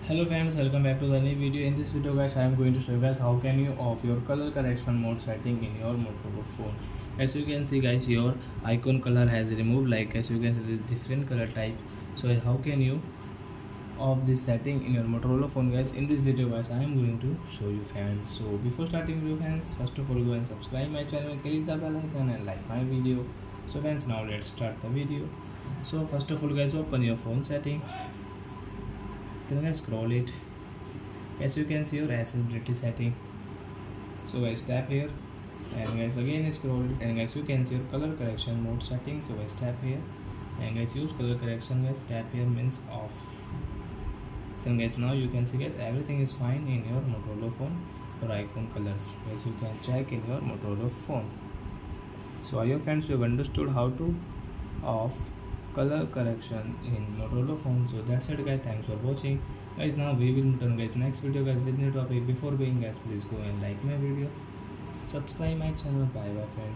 Hello friends, welcome back to the new video. In this video guys, I am going to show you guys how can you off your color correction mode setting in your Motorola phone. As you can see guys, your icon color has removed, like as you can see this different color type. So how can you off this setting in your Motorola phone guys? In this video guys, I am going to show you friends. So before starting video friends, first of all go and subscribe my channel, click the bell icon and like my video. So friends, now let's start the video. So first of all guys, open your phone setting, then guys scroll it. As you can see your accessibility setting, so guys tap here and guys again scroll it, and guys you can see your color correction mode setting. So guys tap here and guys use color correction, guys tap here means off. Then guys now you can see guys everything is fine in your Motorola phone. Your icon colors guys you can check in your Motorola phone. So I hope friends you have understood how to off color correction in Motorola phone. So that's it guys, thanks for watching guys. Now we will return guys next video guys with new topic. Before going guys, please go and like my video, subscribe my channel. Bye bye friends.